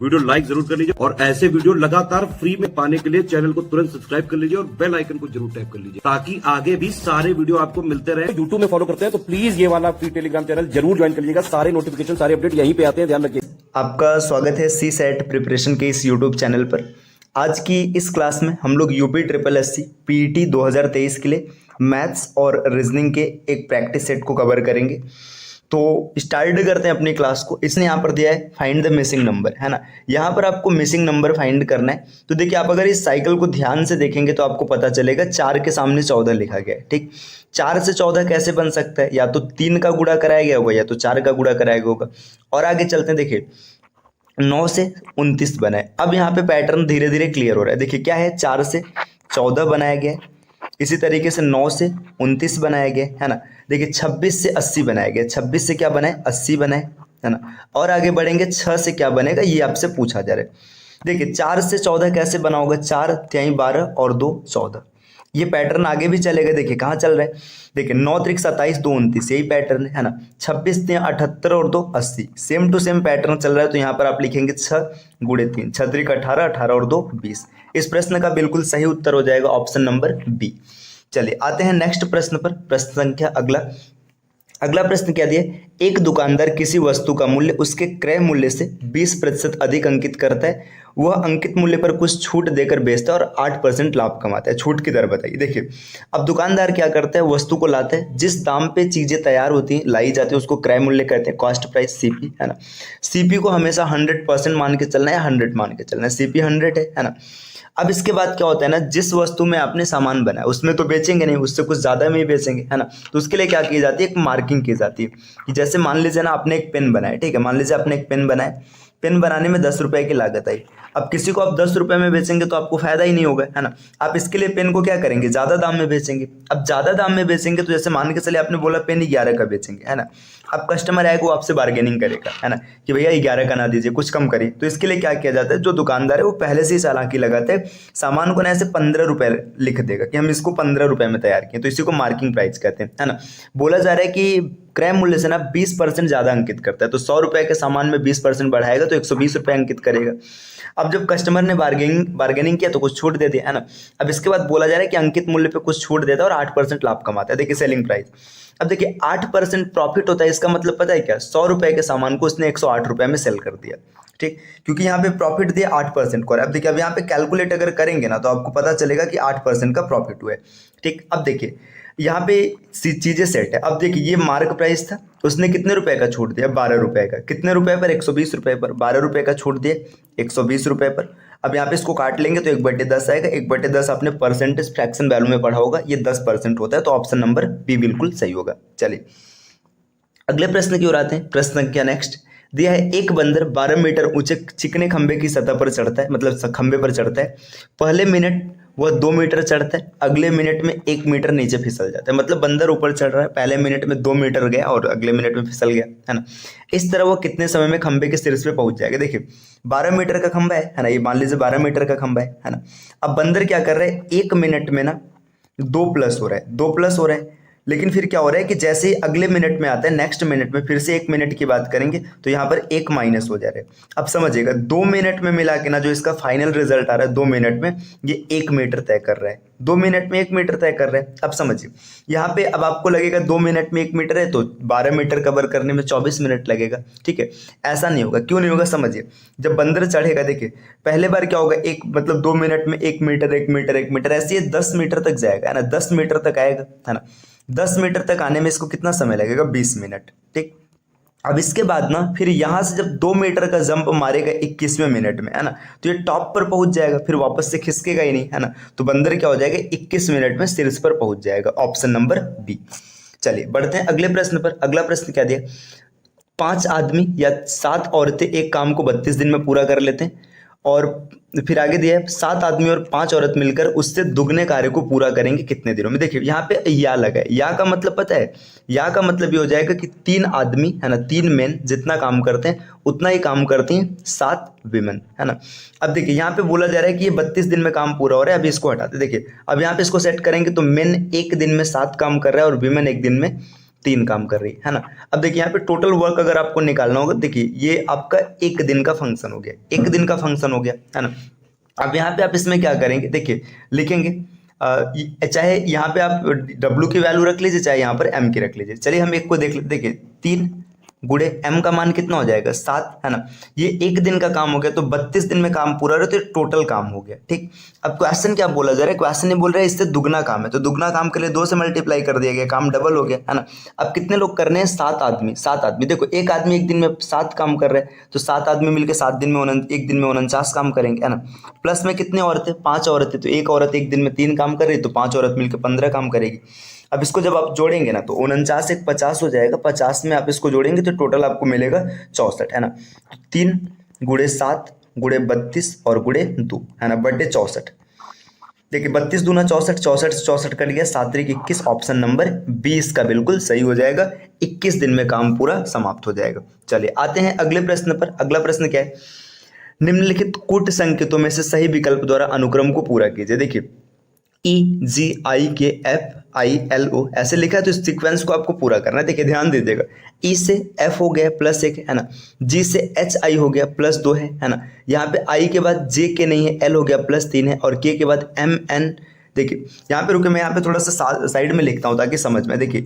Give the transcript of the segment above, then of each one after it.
Video like जरूर कर लीजिए और ऐसे वीडियो लगातार फ्री में पाने के लिए चैनल को तुरंत सब्सक्राइब कर लीजिए और बेल आइकन को जरूर टैप कर लीजिए ताकि आगे भी सारे वीडियो आपको मिलते रहे। यूट्यूब में फॉलो करते हैं तो प्लीज ये वाला फ्री टेलीग्राम चैनल जरूर ज्वाइन कर लीजिएगा। सारे नोटिफिकेशन सारे अपडेट यहीं पे आते हैं, ध्यान रखिए। आपका स्वागत है सी सेट प्रिपरेशन के इस यूट्यूब चैनल पर। आज की इस क्लास में हम लोग UP triple S C PET 2023 के लिए मैथ्स और रीजनिंग के एक प्रैक्टिस सेट को कवर करेंगे। तो स्टार्ट करते हैं अपनी क्लास को। इसने यहाँ पर दिया है फाइंड द मिसिंग नंबर, है ना। यहाँ पर आपको मिसिंग नंबर फाइंड करना है। तो देखिए, आप अगर इस साइकिल को ध्यान से देखेंगे तो आपको पता चलेगा 4 के सामने 14 लिखा गया है। ठीक, 4 से 14 कैसे बन सकता है? या तो 3 का गुणा कराया गया होगा या तो 4 का गुणा कराया गया होगा। और आगे चलते हैं, देखिए 9 से 29 बना है। अब यहाँ पे पैटर्न धीरे धीरे क्लियर हो रहा है। देखिए क्या है, 4 से 14 बनाया गया है, इसी तरीके से 9 से 29 बनाया गया है ना। देखिए 26 से 80 बनाया गया, 26 से क्या बना है, 80 बना है ना। और आगे बढ़ेंगे, 6 से क्या बनेगा ये आपसे पूछा जा रहा है। देखिए 4 से 14 कैसे बना होगा, 4 3 12 और 2 14। ये पैटर्न आगे भी चलेगा। देखिए कहाँ चल रहा है, देखिए 9 3 27 2 29, यही पैटर्न है ना। 26 3 78 और 2 80, सेम टू सेम पैटर्न चल रहा है। तो यहाँ पर आप लिखेंगे 6 गुणे 3, 6 3 18, 18 और 2 20। इस प्रश्न का बिल्कुल सही उत्तर हो जाएगा ऑप्शन नंबर बी। चलिए आते हैं नेक्स्ट प्रश्न पर। प्रश्न संख्या अगला प्रश्न क्या दिया, एक दुकानदार किसी वस्तु का मूल्य उसके क्रय मूल्य से 20% अधिक अंकित करता है। वह अंकित मूल्य पर कुछ छूट देकर बेचता है और 8% लाभ कमाता है। छूट की दर बताइए। देखिए अब दुकानदार क्या करता है, वस्तु को लाता है, जिस दाम पे चीजें तैयार होती हैं लाई जाती है उसको क्रय मूल्य कहते हैं, कॉस्ट प्राइस सीपी, है ना। सीपी को हमेशा 100% मान के चलना है, 100 मान के चलना है, सीपी 100 है ना। अब इसके बाद क्या होता है ना, जिस वस्तु में आपने सामान बनाया उसमें तो बेचेंगे नहीं, उससे कुछ ज़्यादा में ही बेचेंगे, है ना। तो उसके लिए क्या की जाती है, एक मार्किंग की जाती है कि जैसे मान लीजिए ना आपने एक पेन बनाया, ठीक है, मान लीजिए आपने एक पेन बनाया, पेन बनाने में 10 रुपए की लागत आई। अब किसी को आप 10 रुपए में बेचेंगे तो आपको फायदा ही नहीं होगा, है ना। आप इसके लिए पेन को क्या करेंगे, ज़्यादा दाम में बेचेंगे। अब ज़्यादा दाम में बेचेंगे तो जैसे मान के चलिए आपने बोला पेन 11 का बेचेंगे, है ना। अब कस्टमर आएगा वो आपसे बार्गेनिंग करेगा, है ना, कि भैया 11 का ना दीजिए, कुछ कम करिए। तो इसके लिए क्या किया जाता है, जो दुकानदार है वो पहले से ही चालाकी लगाते हैं, सामान को ना ऐसे 15 रुपए लिख देगा कि हम इसको 15 रुपए में तैयार किए। तो इसी को मार्किंग प्राइस कहते हैं, है ना। बोला जा रहा है कि क्रय मूल्य से ना 20% ज्यादा अंकित करता है। तो 100 रुपए के सामान में 20% बढ़ाएगा तो 120 रुपए अंकित करेगा। अब जब कस्टमर ने बार्गेनिंग किया तो कुछ छूट दे दिया, है ना। अब इसके बाद बोला जा रहा है कि अंकित मूल्य पे कुछ छूट देता है और 8% लाभ कमाता है। देखिए सेलिंग प्राइस, अब देखिए 8% प्रॉफिट होता है। इसका मतलब पता है क्या, 100 रुपए के सामान को उसने 108 रुपए में सेल कर दिया, ठीक, क्योंकि यहाँ पे प्रॉफिट दिया 8% को। अब देखिए अब यहाँ पे कैलकुलेट अगर करेंगे ना तो आपको पता चलेगा कि 8% का प्रॉफिट हुआ है, ठीक। अब देखिए यहाँ पे चीजें सेट है। अब देखिए ये मार्क प्राइस था, उसने कितने रुपए का छूट दिया, 12 रुपए का। कितने रुपए पर, 120 रुपए पर। 12 रुपए का छूट दिया 120 रुपए पर। अब यहाँ पे इसको काट लेंगे तो 1/10 आएगा। 1/10 आपने परसेंटेज फ्रैक्शन वैल्यू में पढ़ा होगा, ये 10% होता है। तो ऑप्शन नंबर बी बिल्कुल सही होगा। चलिए अगले प्रश्न की ओर आते हैं। प्रश्न संख्या नेक्स्ट दिया है, एक बंदर 12 मीटर ऊंचे चिकने खंबे की सतह पर चढ़ता है, मतलब खंबे पर चढ़ता है। पहले मिनट वह 2 मीटर चढ़ता है, अगले मिनट में 1 मीटर नीचे फिसल जाता है। मतलब बंदर ऊपर चढ़ रहा है, पहले मिनट में 2 मीटर गया और अगले मिनट में फिसल गया, है ना। इस तरह वह कितने समय में खंबे के शीर्ष पे पहुंच जाएगा। देखिए 12 मीटर का खंबा है ना, ये मान लीजिए 12 मीटर का खंबा है ना। अब बंदर क्या कर रहा है, 1 मिनट में ना 2 प्लस हो रहा है, 2 प्लस हो रहा है। लेकिन फिर क्या हो रहा है कि जैसे ही अगले मिनट में आता है, नेक्स्ट मिनट में फिर से 1 मिनट की बात करेंगे तो यहाँ पर 1 माइनस हो जा रहा है। अब समझिएगा 2 मिनट में मिला के ना जो इसका फाइनल रिजल्ट आ रहा है 2 मिनट में, ये 1 मीटर तय कर रहा है। 2 मिनट में 1 मीटर तय कर रहा है। अब समझिए यहाँ पे अब आपको लगेगा 2 मिनट में 1 मीटर है तो 12 मीटर कवर करने में 24 मिनट लगेगा, ठीक है। ऐसा नहीं होगा। क्यों नहीं होगा, समझिए। जब बंदर चढ़ेगा, देखिए पहले बार क्या होगा, एक मतलब 2 मिनट में 1 मीटर 1 मीटर 1 मीटर, ऐसे ये 10 मीटर तक जाएगा, है ना। 10 मीटर तक आएगा, है ना। 10 मीटर तक आने में इसको कितना समय लगेगा, 20 मिनट, ठीक। अब इसके बाद ना फिर यहां से जब 2 मीटर का जंप मारेगा 21वें मिनट में, है ना, तो ये टॉप पर पहुंच जाएगा, फिर वापस से खिसकेगा ही नहीं, है ना। तो बंदर क्या हो जाएगा, 21 मिनट में शीर्ष पर पहुंच जाएगा। Option number B. चलिए बढ़ते हैं अगले प्रश्न पर। अगला प्रश्न क्या दिया, 5 आदमी या 7 औरतें एक काम को 32 दिन में पूरा कर लेते हैं। और फिर आगे दिया है 7 आदमी और 5 औरत मिलकर उससे दुगने कार्य को पूरा करेंगे कितने दिनों में। देखिए यहाँ पे या लगा है, या का मतलब पता है, या का मतलब ये हो जाएगा कि 3 आदमी, है ना, 3 मेन जितना काम करते हैं उतना ही काम करती हैं 7 विमेन, है ना। अब देखिए यहाँ पे बोला जा रहा है कि ये 32 दिन में काम पूरा हो रहा है। अभी इसको हटाते, देखिए अब यहाँ पे इसको सेट करेंगे तो मेन एक दिन में 7 काम कर रहा है और विमेन एक दिन में 3 काम कर रही है ना। अब देखिए यहाँ पे टोटल वर्क अगर आपको निकालना होगा, देखिए ये आपका 1 दिन का फंक्शन हो गया, 1 दिन का फंक्शन हो गया है ना। अब यहाँ पे आप इसमें क्या करेंगे, देखिए लिखेंगे चाहे यहाँ पे आप W की वैल्यू रख लीजिए, चाहे यहाँ पर M की रख लीजिए। चलिए हम एक को देख लेते, देखिए 3 गुणे M का मान कितना हो जाएगा 7, है ना। ये 1 दिन का काम हो गया, तो 32 दिन में काम पूरा रहे तो टोटल काम हो गया, ठीक। अब क्वेश्चन क्या बोला जा रहा है, क्वेश्चन ये बोल रहा है इससे दुगना काम है, तो दुगना काम के लिए 2 से मल्टीप्लाई कर दिया गया, काम डबल हो गया, है ना। अब कितने लोग करने हैं, 7 आदमी, 7 आदमी। देखो एक आदमी 1 दिन में 7 काम कर रहे हैं, तो 7 आदमी मिलकर 7 दिन में 1 दिन में 49 काम करेंगे, है ना। प्लस में कितने औरतें, 5 औरतें, तो एक औरत 1 दिन में 3 काम कर रही है, तो 5 औरत मिलकर 15 काम करेगी। अब इसको जब आप जोड़ेंगे ना, तो 49 एक 50 हो जाएगा, 50 में आप इसको जोड़ेंगे तो टोटल आपको मिलेगा 64, है ना। 3 गुणे 7 गुणे 32 और गुणे 2, है ना, बटे 64। देखिए 32 दूना 64, 64 से 64 कट गया, 7 त्रिक 21, ऑप्शन नंबर 20 का बिल्कुल सही हो जाएगा। 21 दिन में काम पूरा समाप्त हो जाएगा। चलिए आते हैं अगले प्रश्न पर। अगला प्रश्न क्या है, निम्नलिखित कूट संकेतों में से सही विकल्प द्वारा अनुक्रम को पूरा कीजिए। देखिए EGIKFILO ऐसे लिखा है, तो इस सीक्वेंस को आपको पूरा करना है। देखिए ध्यान दीजिएगा, E से F हो गया +1 है ना, G से HI हो गया +2 है ना। यहाँ पे I के बाद JK नहीं है, L हो गया +3 है, और K के बाद MN। देखिए यहाँ पे रुके, मैं यहाँ पे थोड़ा सा साइड में लिखता हूँ ताकि समझ में। देखिए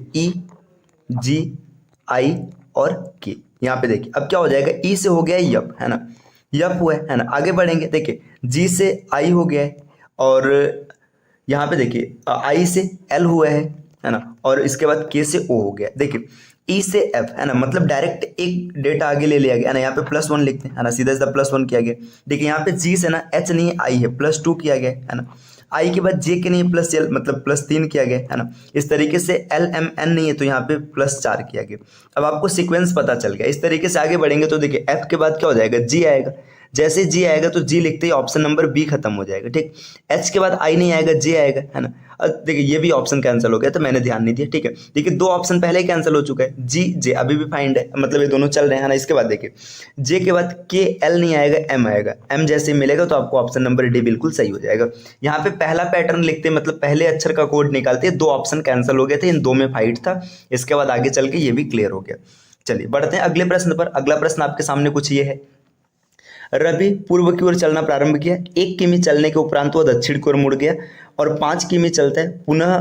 EGI और K, यहाँ पे देखिए अब क्या हो जाएगा, E से हो गया यप, है ना, यप हुआ है ना। आगे बढ़ेंगे, देखिए G से I हो गया है, और यहाँ पे देखिए I से L हुआ है ना, और इसके बाद K से O हो गया। देखिए E से F, है ना, मतलब डायरेक्ट एक डेटा आगे ले लिया गया, है ना। यहाँ पे +1 लिखते हैं, है ना, सीधा सीधा +1 किया गया। देखिए यहाँ पे G से ना H नहीं है, I है, +2 किया गया, है ना। I के बाद J के नहीं है, +L मतलब +3 किया गया, है ना। इस तरीके से LMN नहीं है, तो यहाँ पे +4 किया गया। अब आपको सीक्वेंस पता चल गया। इस तरीके से आगे बढ़ेंगे तो देखिए F के बाद क्या हो जाएगा, G आएगा। जैसे G आएगा तो G लिखते ही ऑप्शन नंबर B खत्म हो जाएगा, ठीक। H के बाद I नहीं आएगा, J आएगा, है ना। अब देखिए ये भी ऑप्शन कैंसिल हो गया, तो मैंने ध्यान नहीं दिया, ठीक है। देखिए 2 ऑप्शन पहले ही कैंसिल हो चुका है, G J अभी भी फाइंड है, मतलब ये दोनों चल रहे हैं, है ना। इसके बाद देखिए J के बाद K L नहीं आएगा, M आएगा। M जैसे मिलेगा तो आपको ऑप्शन नंबर D बिल्कुल सही हो जाएगा। यहाँ पे पहला पैटर्न लिखते हैं, मतलब पहले अक्षर का कोड निकालते हैं, 2 ऑप्शन कैंसिल हो गए थे, इन 2 में फाइट था। इसके बाद आगे चल के ये भी क्लियर हो गया। चलिए बढ़ते हैं अगले प्रश्न पर। अगला प्रश्न आपके सामने कुछ ये है, रवि पूर्व की ओर चलना प्रारंभ किया, 1 किमी चलने के उपरांत वह दक्षिण की ओर मुड़ गया और 5 किमी चलता है, पुनः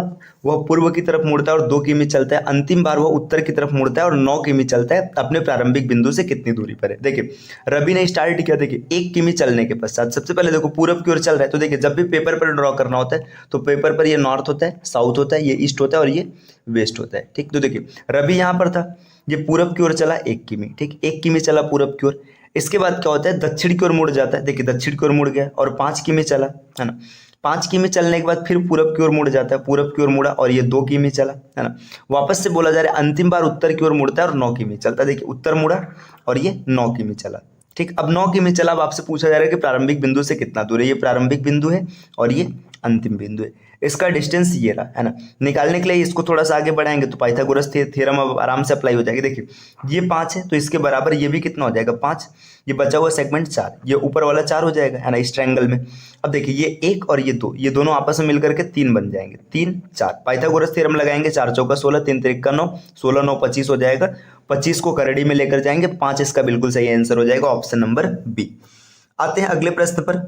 वह पूर्व की तरफ मुड़ता है और 2 किमी चलता है, अंतिम बार वह उत्तर की तरफ मुड़ता है और 9 किमी चलता है। अपने प्रारंभिक बिंदु से कितनी दूरी पर है। देखिए रवि ने स्टार्ट किया, देखिए 1 किमी चलने के पश्चात सबसे पहले देखो पूर्व की ओर चल रहा है, तो देखिए जब भी पेपर पर ड्रॉ करना होता है तो पेपर पर ये नॉर्थ होता है, साउथ होता है, ये ईस्ट होता है और ये वेस्ट होता है, ठीक। तो देखिए रवि यहाँ पर था, ये पूरब की ओर चला 1 किमी, ठीक, 1 किमी चला पूरब की ओर। इसके बाद क्या होता है, दक्षिण की ओर मुड़ जाता है। देखिए दक्षिण की ओर मुड़ गया और 5 किमी चला, है ना। 5 किमी चलने के बाद फिर पूरब की ओर मुड़ जाता है, पूरब की ओर मुड़ा और ये 2 किमी चला, है ना। वापस से बोला जा रहा है अंतिम बार उत्तर की ओर मुड़ता है और 9 किमी चलता है। देखिए उत्तर मुड़ा और ये 9 किमी चला, ठीक। अब 9 किमी चला, अब आपसे पूछा जा रहा है कि प्रारंभिक बिंदु से कितना दूर है। ये प्रारंभिक बिंदु है और ये अंतिम बिंदु है, इसका डिस्टेंस ये रहा, है ना। निकालने के लिए इसको थोड़ा सा आगे बढ़ाएंगे तो पाइथागोरस थ्योरम अब आराम से अप्लाई हो जाएगी। देखिए ये 5 है तो इसके बराबर ये भी कितना हो जाएगा 5, ये बचा हुआ सेगमेंट 4, ये ऊपर वाला 4 हो जाएगा, है ना, इस ट्रायंगल में। अब देखिए ये 1 और ये 2, ये दोनों आपस में मिलकर के 3 बन जाएंगे, 3 4 पाइथागोरस थ्योरम लगाएंगे, 4 चौका 16, 3 त्रिका 9, 16 9 25 हो जाएगा। 25 को करड़ी में लेकर जाएंगे, 5 इसका बिल्कुल सही आंसर हो जाएगा, ऑप्शन नंबर बी। आते हैं अगले प्रश्न पर।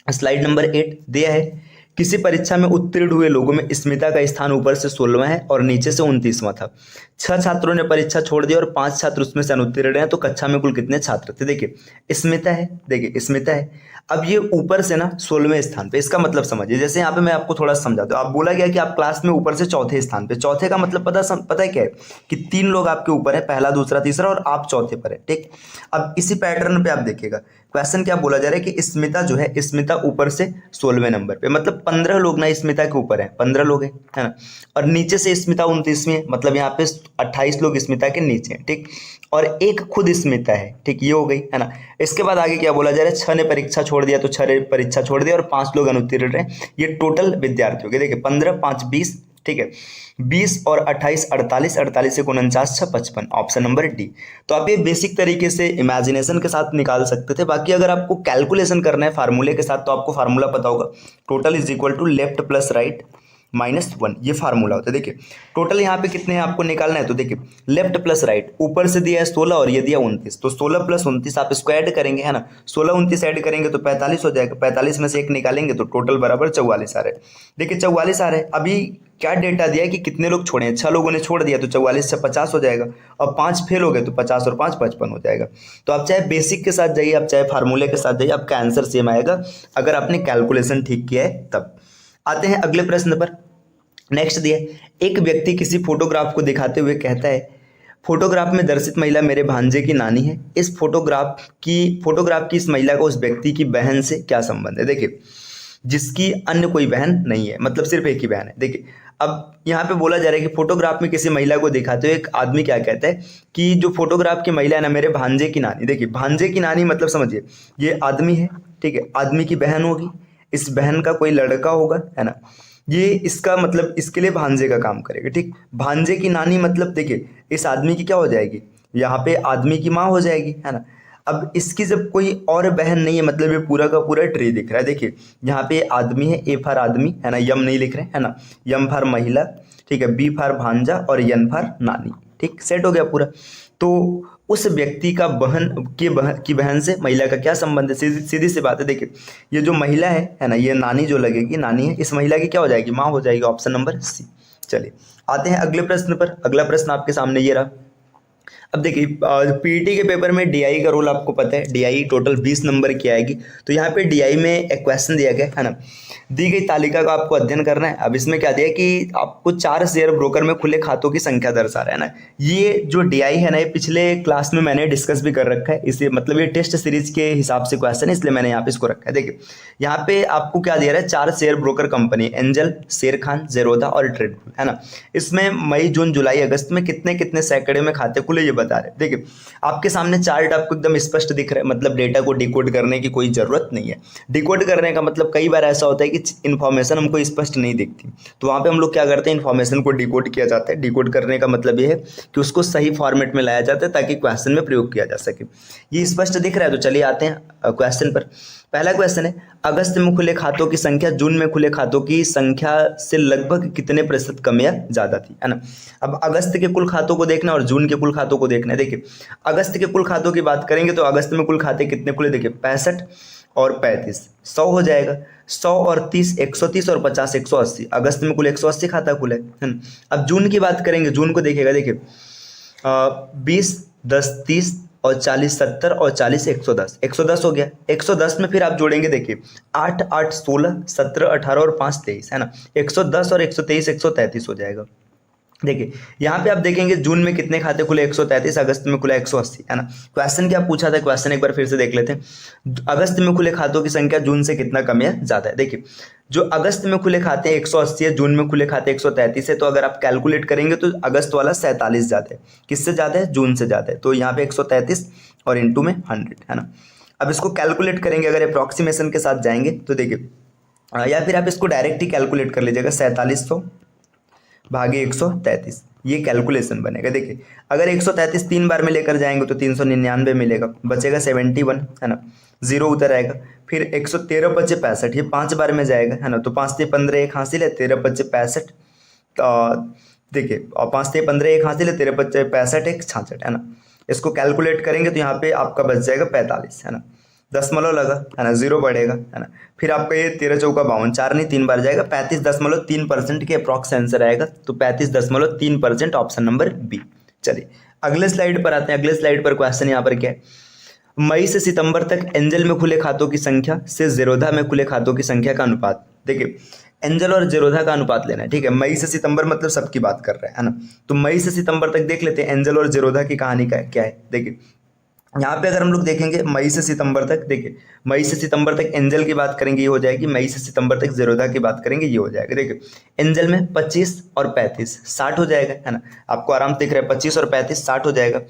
स्लाइड नंबर 8 दिया है, किसी परीक्षा में उत्तीर्ण हुए लोगों में स्मिता का स्थान ऊपर से 16वां है और नीचे से 29वां था। 6 छात्रों ने परीक्षा छोड़ दी और 5 छात्र उसमें से अनुत्तीर्ण हैं, तो कक्षा में कुल कितने छात्र थे। देखिए स्मिता है, देखिए स्मिता है, अब ये ऊपर से ना 16वें स्थान पे, इसका मतलब समझिए। जैसे यहाँ पे मैं आपको थोड़ा समझाता हूँ, आप बोला गया कि आप क्लास में ऊपर से चौथे स्थान पे, चौथे का मतलब पता है क्या है कि 3 लोग आपके ऊपर है, पहला दूसरा तीसरा और आप चौथे पर है, ठीक। अब इसी पैटर्न पे आप देखिएगा क्वेश्चन क्या बोला जा रहा है कि स्मिता जो है, स्मिता ऊपर से 16वें नंबर पे, मतलब 15 लोग ना स्मिता के ऊपर है, 15 लोग है ना, और नीचे से स्मिता 29वीं है, मतलब यहाँ पे 28 लोग स्मिता के नीचे हैं, ठीक, और एक खुद स्मिता है, ठीक, ये हो गई, है ना। इसके बाद आगे क्या बोला जा रहा है, 6 ने परीक्षा छोड़ दिया, तो 6 ने परीक्षा छोड़ दिया और 5 लोग अनुत्तीर्ण रहे, ये टोटल विद्यार्थी हो गए। देखिए 15 5 20, ठीक है, 20 और 28 48, 48 से 49 6 55, ऑप्शन नंबर डी। तो आप ये बेसिक तरीके से इमेजिनेशन के साथ निकाल सकते थे। बाकी अगर आपको कैलकुलेशन करना है फार्मूले के साथ, तो आपको फार्मूला पता होगा, total is equal to left plus right -1, ये फार्मूला होता है। देखिए टोटल यहाँ पे कितने हैं आपको निकालना है, तो देखिए लेफ्ट प्लस राइट, ऊपर से दिया है 16 और ये दिया 29, तो 16 + 29 आप इसको ऐड करेंगे, है ना। 16 29 ऐड करेंगे तो 45 हो जाएगा, 45 में से 1 निकालेंगे तो टोटल बराबर 44 आ रहा है। देखिए 44 आ रहा है। अभी क्या डेटा दिया है कि कितने लोग छोड़े हैं, 6 लोगों ने छोड़ दिया तो 44 से 50 हो जाएगा, और 5 फेल हो गए तो 50 और 5 55 हो जाएगा। तो आप चाहे बेसिक के साथ जाइए, आप चाहे फार्मूले के साथ जाइए, आपका आंसर सेम आएगा अगर आपने कैलकुलेशन ठीक किया है तब। आते हैं अगले प्रश्न पर। नेक्स्ट दिया है, एक व्यक्ति किसी फोटोग्राफ को दिखाते हुए कहता है, फोटोग्राफ में दर्शित महिला मेरे भांजे की नानी है। इस फोटोग्राफ की इस महिला का उस व्यक्ति की बहन से क्या संबंध है। देखिए जिसकी अन्य कोई बहन नहीं है, मतलब सिर्फ एक ही बहन है। देखिए अब यहाँ पे बोला जा रहा है कि फोटोग्राफ में किसी महिला को दिखाते हुए एक आदमी क्या कहता है कि जो फोटोग्राफ की महिला है ना, मेरे भांजे की नानी। देखिए भांजे की नानी मतलब समझिए ये आदमी है, ठीक है, आदमी की बहन होगी, इस बहन का कोई लड़का होगा, है ना, ये इसका मतलब इसके लिए भांजे का काम करेगा, ठीक। भांजे की नानी मतलब देखिए इस आदमी की क्या हो जाएगी, यहाँ पे आदमी की माँ हो जाएगी, है ना। अब इसकी जब कोई और बहन नहीं है, मतलब ये पूरा का पूरा ट्री दिख रहा है। देखिए यहाँ पे आदमी है, ए फॉर आदमी, है ना, यम नहीं लिख रहे हैं, है ना, यम फॉर महिला, ठीक है, बी फॉर भांजा और एन फॉर नानी, ठीक, सेट हो गया पूरा। तो उस व्यक्ति का की बहन से महिला का क्या संबंध है, सीधी सी बात है। देखिए ये जो महिला है ना, ये नानी जो लगेगी, नानी है, इस महिला की क्या हो जाएगी, माँ हो जाएगी, ऑप्शन नंबर सी। चलिए आते हैं अगले प्रश्न पर। अगला प्रश्न आपके सामने ये रहा। अब देखिए पीईटी के पेपर में डीआई का रोल आपको पता है, डीआई टोटल 20 नंबर की आएगी। तो यहाँ पे डीआई में एक क्वेश्चन दिया गया है ना, दी गई तालिका का आपको अध्ययन करना है। अब इसमें क्या दिया है कि आपको 4 शेयर ब्रोकर में खुले खातों की संख्या दर्शा रहा है ना। ये जो डीआई है ना, ये पिछले क्लास में मैंने डिस्कस भी कर रखा है, इसे मतलब ये टेस्ट सीरीज के हिसाब से क्वेश्चन है, इसलिए मैंने यहाँ पे इसको रखा है। देखिए यहाँ पे आपको क्या दिया रहा है, 4 शेयर ब्रोकर कंपनी, एंजल, शेर खान, जेरोधा और ट्रेडफुल, है ना। इसमें मई जून जुलाई अगस्त में कितने कितने सैकड़े में खाते खुले ये बता रहे। देखिए आपके सामने चार्ट आपको एकदम स्पष्ट दिख रहा है, मतलब डेटा को डिकोड करने की कोई जरूरत नहीं है। डिकोड करने का मतलब कई बार ऐसा होता है कि इन्फॉर्मेशन हमको स्पष्ट नहीं दिखती, तो वहाँ पे हम लोग क्या करते हैं, इन्फॉर्मेशन को डिकोड किया जाता है। डिकोड करने का मतलब ये है कि उसको सही फॉर्मेट में लाया जाता है ताकि क्वेश्चन में प्रयोग किया जा सके। ये स्पष्ट दिख रहा है, तो चलिए आते हैं क्वेश्चन पर। पहला क्वेश्चन है, अगस्त में खुले खातों की संख्या जून में खुले खातों की संख्या से लगभग कितने प्रतिशत कम या ज्यादा थी, है ना। अब अगस्त के कुल खातों को देखना और जून के कुल खातों को देखना है। देखिए अगस्त के कुल खातों की बात करेंगे तो अगस्त में कुल खाते कितने खुले, देखिए 65 और 35, 100 हो जाएगा। 100 और 30, 130 और 50, 180। अगस्त में कुल 180 खाता खुले, है ना। अब जून की बात करेंगे, जून को देखिएगा, देखिए 20, 10, 30 और 40, 70 और 40, 110, 110 हो गया। 110 में फिर आप जोड़ेंगे, देखिए 8, 8, 16, 17, 18 और 5, 23, है ना। 110 और 123, 133 हो जाएगा। देखिए यहाँ पे आप देखेंगे जून में कितने खाते खुले, 133, अगस्त में खुला 180, है ना। क्वेश्चन क्या पूछा था, क्वेश्चन एक बार फिर से देख लेते हैं। अगस्त में खुले खातों की संख्या जून से कितना कम या ज्यादा है। देखिए जो अगस्त में खुले खाते हैं 180 है, जून में खुले खाते 133 है, तो अगर आप कैलकुलेट करेंगे तो अगस्त वाला 47 ज्यादा है। किससे ज्यादा है, जून से ज्यादा है। तो यहाँ पे 133 और इंटू में 100, है ना। अब इसको कैलकुलेट करेंगे, अगर अप्रॉक्सीमेशन के साथ जाएंगे तो देखिए या फिर आप इसको डायरेक्ट ही कैलकुलेट कर लीजिएगा, 4700 भागे 133, ये कैलकुलेशन बनेगा। देखिए अगर 133 3 बार में लेकर जाएंगे तो 399 मिलेगा, बचेगा 71, है ना, 0 उधर आएगा। फिर 113 बचे 65, ये 5 बार में जाएगा, है ना, तो 5 से 15 एक हासिल है, 13 बचे 65। देखिए और 5 से 15 एक हासिल है, 13 बचे 65, एक 66, है ना। इसको कैलकुलेट करेंगे तो यहाँ पे आपका बच जाएगा 45, है ना। दशमलव लगा, है ना, 0 बढ़ेगा, है ना। फिर आपका ये 13 चौका 52, 4 नहीं 3 बार जाएगा, 35.3% के अप्रॉक्स आंसर आएगा। तो 35.3% ऑप्शन नंबर बी। चलिए अगले स्लाइड पर आते हैं। अगले स्लाइड पर क्वेश्चन यहाँ पर क्या है, मई से सितंबर तक एंजल में खुले खातों की संख्या से जेरोधा में खुले खातों की संख्या का अनुपात। देखिए एंजल और जेरोधा का अनुपात लेना है, ठीक है। मई से सितंबर मतलब सबकी बात कर रहे हैं, है ना। तो मई से सितंबर तक देख लेते हैं एंजल और जेरोधा की कहानी का क्या है। देखिए यहाँ पे अगर हम लोग देखेंगे मई से सितंबर तक, देखिए मई से सितंबर तक एंजल की बात करेंगे ये हो जाएगी, मई से सितंबर तक जेरोधा की बात करेंगे ये हो जाएगा। देखिए एंजल में 25 और 35, 60 हो जाएगा, है ना। आपको आराम से दिख रहा है 25 और 35, 60 हो जाएगा।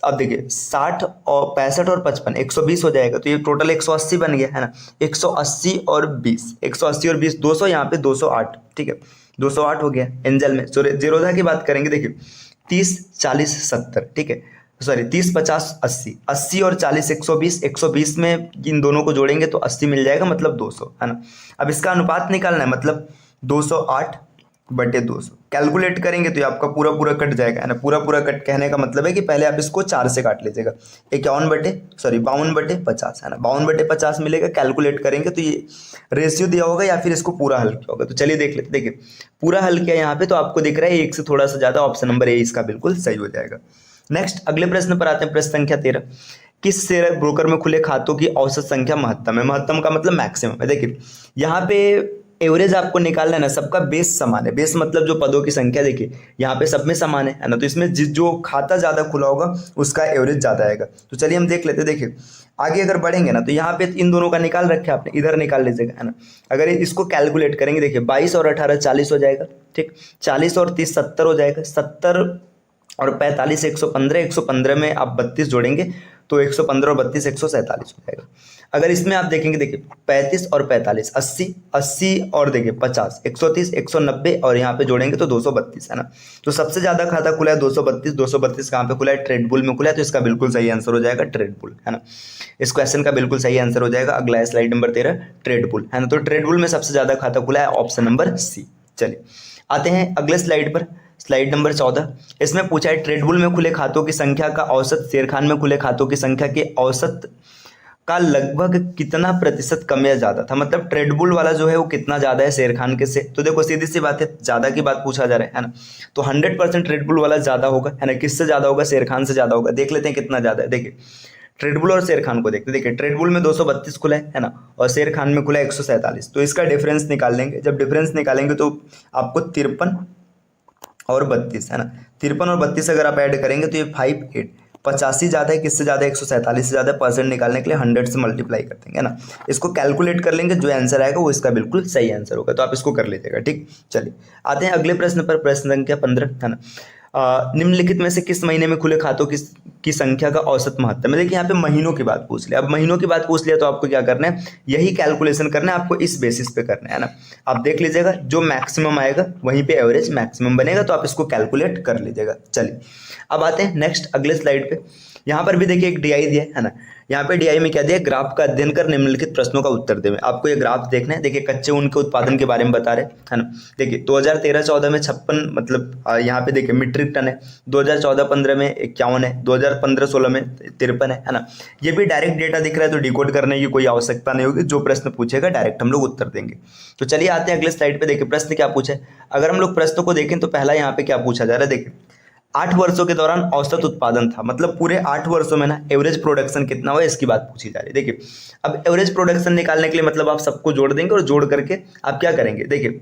अब देखिए 60 और 65 और 55, 120 हो जाएगा। तो ये टोटल 180 बन गया, है ना। 180 और 20, 180 और 20 200, यहाँ पे 208, ठीक है, 208 हो गया एंजल में। जेरोधा की बात करेंगे, देखिए 30, 40, 70, ठीक है, सॉरी 30, 50, 80, 80 और 40, 120, 120 में इन दोनों को जोड़ेंगे तो 80 मिल जाएगा, मतलब 200, है ना। अब इसका अनुपात निकालना है, मतलब 208 बटे 200 कैलकुलेट करेंगे तो ये आपका पूरा पूरा कट जाएगा, है ना। पूरा पूरा कट कहने का मतलब है कि पहले आप इसको 4 से काट लीजिएगा। 52/50, है ना। 52/50 मिलेगा। कैलकुलेट करेंगे तो ये रेशियो दिया होगा या फिर इसको पूरा हल किया होगा। तो चलिए देख लेते। देखिए पूरा हल किया यहाँ पे तो आपको दिख रहा है 1 से थोड़ा सा ज़्यादा, ऑप्शन नंबर ए इसका बिल्कुल सही हो जाएगा। नेक्स्ट अगले प्रश्न पर आते हैं, प्रश्न संख्या 13। किस शेयर ब्रोकर में खुले खातों की औसत संख्या महत्तम है? महत्तम का मतलब मैक्सिमम है। देखिए यहाँ पे एवरेज आपको निकालना है ना, सबका बेस समान है। बेस मतलब जो पदों की संख्या, देखिए यहाँ पे सब में समान है ना। तो इसमें जो खाता ज़्यादा खुला होगा उसका एवरेज ज़्यादा आएगा। तो चलिए हम देख लेते हैं। देखिए आगे अगर बढ़ेंगे ना तो यहाँ पे इन दोनों का निकाल रखे आपने, इधर निकाल लीजिएगा, है ना। अगर इसको कैलकुलेट करेंगे, देखिए 22 और 18 40 हो जाएगा, ठीक। 40 और 30 70 हो जाएगा। 70 और 45 115, 115 में आप 32 जोड़ेंगे तो 115 और 32 147 हो जाएगा। अगर इसमें आप देखेंगे, देखिए 35 और 45 80, 80 और देखिए 50 130 190 और यहाँ पे जोड़ेंगे तो 232, है ना। तो सबसे ज़्यादा खाता खुला है 232। 232 कहाँ पे खुला है? ट्रेड बुल में खुला है। तो इसका बिल्कुल सही आंसर हो जाएगा ट्रेड बुल, है ना। इस क्वेश्चन का बिल्कुल सही आंसर हो जाएगा। अगला है स्लाइड नंबर 13, ट्रेड बुल, है ना। तो ट्रेड बुल में सबसे ज़्यादा खाता खुला है, ऑप्शन नंबर सी। चलिए आते हैं अगले स्लाइड पर, स्लाइड नंबर 14। इसमें पूछा है ट्रेड बुल में खुले खातों की संख्या का औसत शेर खान में खुले खातों की संख्या के औसत का लगभग कितना प्रतिशत कम या ज्यादा था। मतलब ट्रेड बुल वाला जो है वो कितना ज्यादा है शेर खान के से। तो देखो सीधी सी बात है, ज्यादा की बात पूछा जा रहा है ना। तो 100% ट्रेड बुल वाला ज्यादा होगा, है ना। किससे ज्यादा होगा? शेर खान से ज्यादा होगा। देख लेते हैं कितना ज्यादा है। देखिए ट्रेड बुल और शेर खान को देखते हैं। देखिए ट्रेड बुल में 232 खुला है ना, और शेर खान में खुला है 147। तो इसका डिफरेंस निकाल लेंगे। जब डिफरेंस निकालेंगे तो आपको 53 और 32, है ना। 53 और 32 अगर आप ऐड करेंगे तो ये 58, 85 ज़्यादा है। किससे ज़्यादा है? 147 से ज़्यादा। परसेंट निकालने के लिए 100 से मल्टीप्लाई कर देंगे, है ना। इसको कैलकुलेट कर लेंगे, जो आंसर आएगा वो इसका बिल्कुल सही आंसर होगा। तो आप इसको कर लीजिएगा, ठीक। चलिए आते हैं अगले प्रश्न पर, प्रश्न संख्या 15, है ना। निम्नलिखित में से किस महीने में खुले खातों की संख्या का औसत महत्तम है? देखिए यहाँ पे महीनों की बात पूछ लिया। अब महीनों की बात पूछ लिया तो आपको क्या करना है? यही कैलकुलेशन करना है आपको, इस बेसिस पे करना है ना। आप देख लीजिएगा जो मैक्सिमम आएगा वहीं पे एवरेज मैक्सिमम बनेगा। तो आप इसको कैलकुलेट कर लीजिएगा। चलिए अब आते हैं नेक्स्ट अगले स्लाइड पे। यहाँ पर भी देखिए एक डीआई दिया है ना। यहाँ पे डीआई में क्या दिया? ग्राफ का अध्ययन कर निम्नलिखित प्रश्नों का उत्तर दें। आपको ये ग्राफ देखना है। देखिए कच्चे ऊन के उत्पादन के बारे में बता रहे हैं, है ना। देखिए 2013-14 में 56, मतलब यहाँ पे देखिए मीट्रिक टन है। 2014-15 में 51 है। 2015-16 में 53 है ना। ये भी डायरेक्ट डेटा दिख रहा है तो डिकोड करने की कोई आवश्यकता नहीं होगी। जो प्रश्न पूछेगा डायरेक्ट हम लोग उत्तर देंगे। तो चलिए आते हैं अगले स्लाइड पे। देखिए प्रश्न क्या पूछे। अगर हम लोग प्रश्न को देखें तो पहला यहाँ पे क्या पूछा जा रहा है? देखिए 8 वर्षों के दौरान औसत उत्पादन था, मतलब पूरे 8 वर्षों में ना एवरेज प्रोडक्शन कितना हुआ इसकी बात पूछी जा रही है। देखिए अब एवरेज प्रोडक्शन निकालने के लिए मतलब आप सबको जोड़ देंगे और जोड़ करके आप क्या करेंगे? देखिए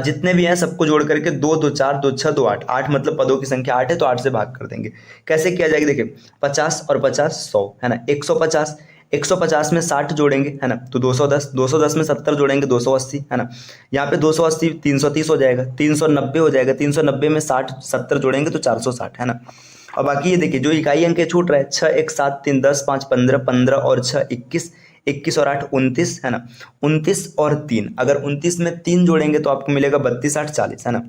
जितने भी हैं सबको जोड़ करके 2 2 4 2 6 2 8, 8 मतलब पदों की संख्या 8 है तो 8 से भाग कर देंगे। कैसे किया जाएगा? देखिए 50 और 50 100, है ना। 150, 150 में 60 जोड़ेंगे, है ना, तो 210, 210 में 70 जोड़ेंगे 280, है ना। यहाँ पे 280 330 हो जाएगा, 390 हो जाएगा, 390 में 60 70 जोड़ेंगे तो 460, है ना। और बाकी ये देखिए जो इकाई अंक छूट रहा है 6 1 7 3 10 5 15, 15 और 6 21, 21 और 8 29, है ना। 29 और 3, अगर 29 में 3 जोड़ेंगे तो आपको मिलेगा 32 8 40, है ना।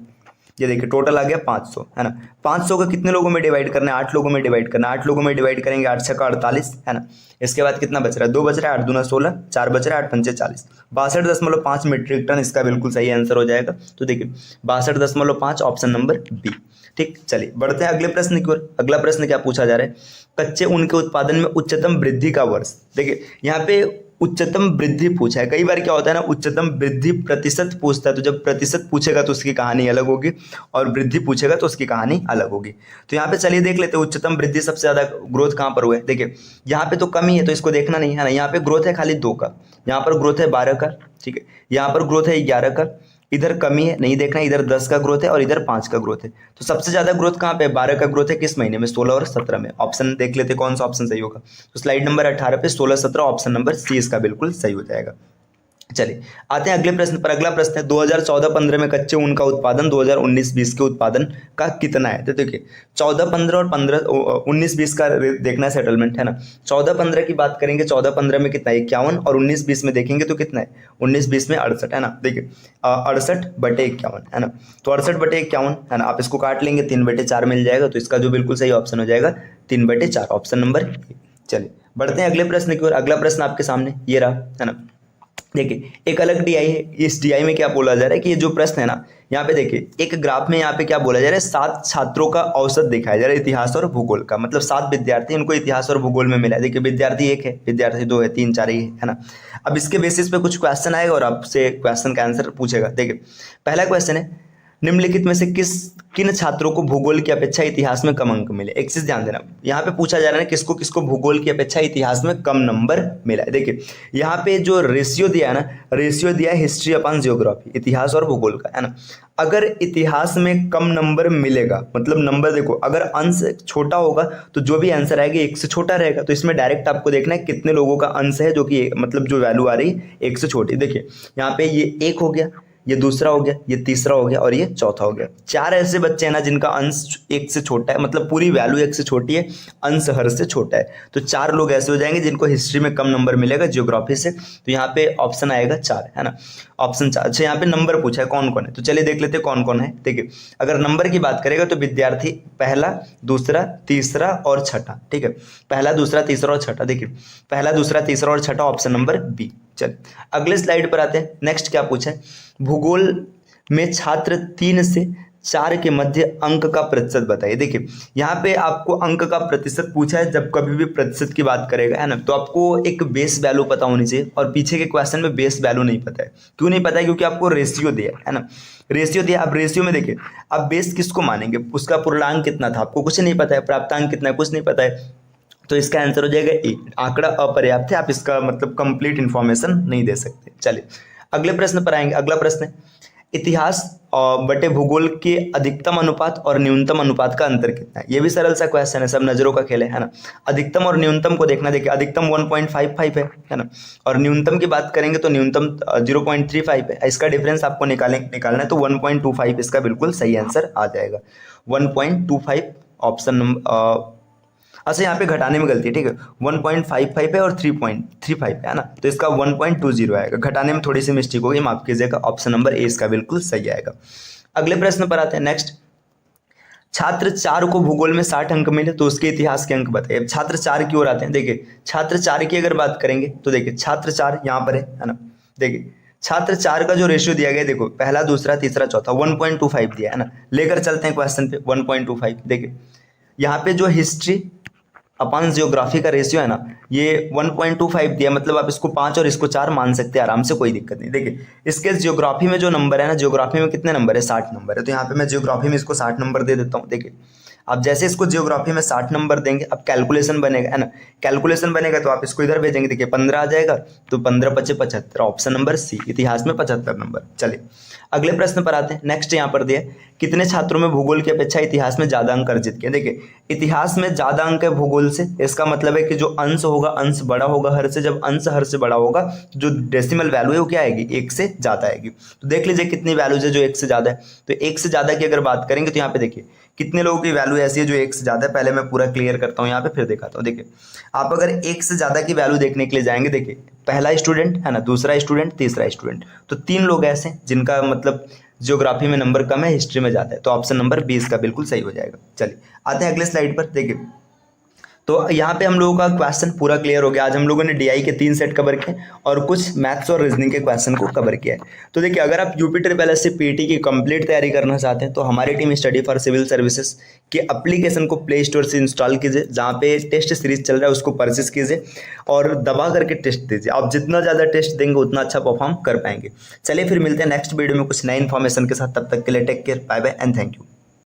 ये देखिए टोटल आ गया 500, है ना। 500 का कितने लोगों में डिवाइड करना है? 8 लोगों में डिवाइड करना है। 8 लोगों में डिवाइड करेंगे, 8 6 का 48, है ना। इसके बाद कितना बच रहा है? 2 बच रहा है, 8 दूना 16, 4 बच रहा है, 8 पंचे 40, 62.5 मीट्रिक टन इसका बिल्कुल सही आंसर हो जाएगा। तो देखिए 62.5 ऑप्शन नंबर बी, ठीक। चलिए बढ़ते हैं अगले प्रश्न की ओर। अगला प्रश्न क्या पूछा जा रहा है? कच्चे ऊन के उत्पादन में उच्चतम वृद्धि का वर्ष। देखिए यहाँ पे उच्चतम वृद्धि पूछा है। कई बार क्या होता है ना, उच्चतम वृद्धि प्रतिशत पूछता है, तो जब प्रतिशत पूछेगा तो उसकी कहानी अलग होगी और वृद्धि पूछेगा तो उसकी कहानी अलग होगी। तो यहाँ पे चलिए देख लेते हैं उच्चतम वृद्धि सबसे ज्यादा ग्रोथ कहाँ पर हुआ है। देखिए यहाँ पे तो कम ही है तो इसको देखना नहीं है ना। यहाँ पे ग्रोथ है खाली 2 का, यहाँ पर ग्रोथ है 12 का, ठीक है। यहाँ पर ग्रोथ है 11 का, इधर कमी है नहीं देखना, इधर 10 का ग्रोथ है और इधर 5 का ग्रोथ है। तो सबसे ज्यादा ग्रोथ कहाँ पे? 12 का ग्रोथ है किस महीने में? 16 और 17 में। ऑप्शन देख लेते कौन सा ऑप्शन सही होगा। तो स्लाइड नंबर 18 पे 16 17 ऑप्शन नंबर सी इसका बिल्कुल सही हो जाएगा। चलिए आते हैं अगले प्रश्न पर। अगला प्रश्न है 2014-15 में कच्चे ऊन का उत्पादन 2019-20 के उत्पादन का कितना है? तो देखिए 14-15 और 19-20 का देखना है सेटलमेंट, है ना। 14-15 की बात करेंगे, 14-15 में कितना है? 51, और 19-20 में देखेंगे तो कितना है? 19-20 में 68, है ना। देखिए 68/51, है ना। तो 68/51, है ना। आप इसको काट लेंगे 3/4 मिल जाएगा। तो इसका जो बिल्कुल सही ऑप्शन हो जाएगा 3/4 ऑप्शन नंबर। चलिए बढ़ते हैं अगले प्रश्न की ओर। अगला प्रश्न आपके सामने ये रहा, है ना। देखिए एक अलग डीआई है, इस डीआई में क्या बोला जा रहा है कि ये जो प्रश्न है ना, यहाँ पे देखिए एक ग्राफ में यहाँ पे क्या बोला जा रहा है, 7 छात्रों का औसत दिखाया जा रहा है इतिहास और भूगोल का, मतलब 7 विद्यार्थी उनको इतिहास और भूगोल में मिला है। देखिए विद्यार्थी 1 है, विद्यार्थी 2 है, 3 4 है ना। अब इसके बेसिस पे कुछ क्वेश्चन आएगा और आपसे क्वेश्चन का आंसर पूछेगा। देखिए पहला क्वेश्चन है, निम्नलिखित में से किन छात्रों को भूगोल की अपेक्षा इतिहास में कम अंक मिले। एक चीज ध्यान देना, यहाँ पे पूछा जा रहा है किसको किसको भूगोल की अपेक्षा इतिहास में कम नंबर मिला है। देखिए यहाँ पे जो रेशियो दिया है ना, रेशियो दिया है हिस्ट्री अपॉन जियोग्राफी, इतिहास और भूगोल का, है ना। अगर इतिहास में कम नंबर मिलेगा, मतलब नंबर देखो अगर अंश छोटा होगा तो जो भी आंसर आएगा 1 से छोटा रहेगा। तो इसमें डायरेक्ट आपको देखना है कितने लोगों का अंश है जो कि मतलब जो वैल्यू आ रही है 1 से छोटी। देखिए यहाँ पे ये 1 हो गया, ये दूसरा हो गया, ये तीसरा हो गया और ये चौथा हो गया। 4 ऐसे बच्चे हैं ना जिनका अंश 1 से छोटा है, मतलब पूरी वैल्यू 1 से छोटी है, अंश हर से छोटा है। तो 4 लोग ऐसे हो जाएंगे जिनको हिस्ट्री में कम नंबर मिलेगा जियोग्राफी से। तो यहाँ पे ऑप्शन आएगा 4, है ना, ऑप्शन 4। अच्छा यहाँ पे नंबर पूछा है कौन कौन है, तो चलिए देख लेते हैं कौन कौन है। देखिए अगर नंबर की बात करेगा तो विद्यार्थी पहला, दूसरा, तीसरा और छठा, ठीक है, पहला, दूसरा, तीसरा और छठा। देखिए पहला, दूसरा, तीसरा और छठा, ऑप्शन नंबर बी। चल अगले स्लाइड पर आते हैं। नेक्स्ट क्या पूछा है, भूगोल में छात्र 3 से 4 के मध्य अंक का प्रतिशत बताइए। देखिए यहाँ पे आपको अंक का प्रतिशत पूछा है, जब कभी भी प्रतिशत की बात करेगा, है ना, तो आपको एक बेस वैल्यू पता होनी चाहिए और पीछे के क्वेश्चन में बेस वैल्यू नहीं पता है। क्यों नहीं पता है, क्योंकि आपको रेशियो दिया है ना, रेशियो दिया। अब रेशियो में देखिए आप बेस किसको मानेंगे, उसका पूर्णांक कितना था आपको कुछ नहीं पता है, प्राप्तांक कितना है कुछ नहीं पता है, तो इसका आंसर हो जाएगा ए। आंकड़ा अपर्याप्त है, आप इसका मतलब कंप्लीट इंफॉर्मेशन नहीं दे सकते। चलिए अगले प्रश्न पर आएंगे। अगला प्रश्न है, इतिहास बटे भूगोल के अधिकतम अनुपात और न्यूनतम अनुपात का अंतर कितना है। ये भी सरल सा क्वेश्चन है, सब नजरों का खेल है ना। अधिकतम और न्यूनतम को देखना, देखिए अधिकतम 1.55 है ना, और न्यूनतम की बात करेंगे तो न्यूनतम 0.35 है। इसका डिफरेंस आपको निकालना है, तो 1.25 इसका बिल्कुल सही आंसर आ जाएगा। 1.25 ऑप्शन नंबर, अच्छा यहाँ पे घटाने में गलती है, ठीक है, 1.55 है और 3.35 है ना, तो इसका 1.20 आएगा, घटाने में थोड़ी सी मिस्टेक होगी, माफ कीजिएगा। ऑप्शन नंबर ए इसका बिल्कुल सही आएगा। अगले प्रश्न पर आते हैं। नेक्स्ट, छात्र 4 को भूगोल में 60 अंक मिले तो उसके इतिहास के अंक बताइए। छात्र 4 की ओर आते हैं। देखिए छात्र 4 की अगर बात करेंगे तो देखिए छात्र 4 यहाँ पर है ना। देखिए छात्र 4 का जो रेशियो दिया गया है, देखो पहला, दूसरा, तीसरा, चौथा, 1.25 दिया है ना। लेकर चलते हैं क्वेश्चन पे, 1.25। देखिए यहाँ पे जो हिस्ट्री अपॉन जियोग्राफी का रेशियो है ना, ये 1.25 दिया, मतलब आप इसको 5 और इसको 4 मान सकते हैं आराम से, कोई दिक्कत नहीं। देखिए इसके जियोग्राफी में जो नंबर है ना, जियोग्राफी में कितने नंबर है, 60 नंबर है, तो यहाँ पे मैं जियोग्राफी में इसको 60 नंबर दे देता हूँ। देखिए आप जैसे इसको जियोग्राफी में 60 नंबर देंगे, अब कैलकुलेशन बनेगा, है ना, कैलकुलेशन बनेगा तो आप इसको इधर भेजेंगे। देखिए 15 आ जाएगा, तो 15 × 5 = 75, ऑप्शन नंबर सी, इतिहास में 75 नंबर। चलिए अगले प्रश्न पर आते हैं। नेक्स्ट यहाँ पर दिया, कितने छात्रों में भूगोल की अपेक्षा इतिहास में ज्यादा अंक अर्जित किए। देखिए इतिहास में ज्यादा अंक है भूगोल से, इसका मतलब है कि जो अंश होगा, अंश बड़ा होगा हर से, जब अंश हर से बड़ा होगा जो डेसिमल वैल्यू है वो क्या आएगी, 1 से ज्यादा आएगी। तो देख लीजिए कितनी वैल्यूज है जो 1 से ज्यादा है, तो 1 से ज्यादा की अगर बात करेंगे तो यहाँ पे देखिए कितने लोगों की वैल्यू ऐसी है जो 1 से ज्यादा है। पहले मैं पूरा क्लियर करता हूँ यहाँ पे, फिर दिखाता हूँ। देखिए आप अगर 1 से ज्यादा की वैल्यू देखने के लिए जाएंगे, देखिए पहला स्टूडेंट है ना, दूसरा स्टूडेंट, तीसरा स्टूडेंट, तो 3 लोग ऐसे हैं जिनका मतलब ज्योग्राफी में नंबर कम है, हिस्ट्री में ज्यादा है, तो ऑप्शन नंबर 20 का बिल्कुल सही हो जाएगा। चलिए आते हैं अगले स्लाइड पर। देखिए तो यहाँ पे हम लोगों का क्वेश्चन पूरा क्लियर हो गया। आज हम लोगों ने डीआई के 3 सेट कवर किए और कुछ मैथ्स और रीजनिंग के क्वेश्चन को कवर किया है। तो देखिए अगर आप UP triple S C PT की कंप्लीट तैयारी करना चाहते हैं तो हमारी team study for civil services के एप्लीकेशन को प्ले स्टोर से इंस्टॉल कीजिए, जहाँ पे टेस्ट सीरीज चल रहा है उसको परचेस कीजिए और दबा करके टेस्ट दीजिए। आप जितना ज़्यादा टेस्ट देंगे उतना अच्छा परफॉर्म कर पाएंगे। चलिए फिर मिलते हैं नेक्स्ट वीडियो में कुछ नई इन्फॉर्मेशन के साथ, तब तक के लिए take care, bye bye and thank you.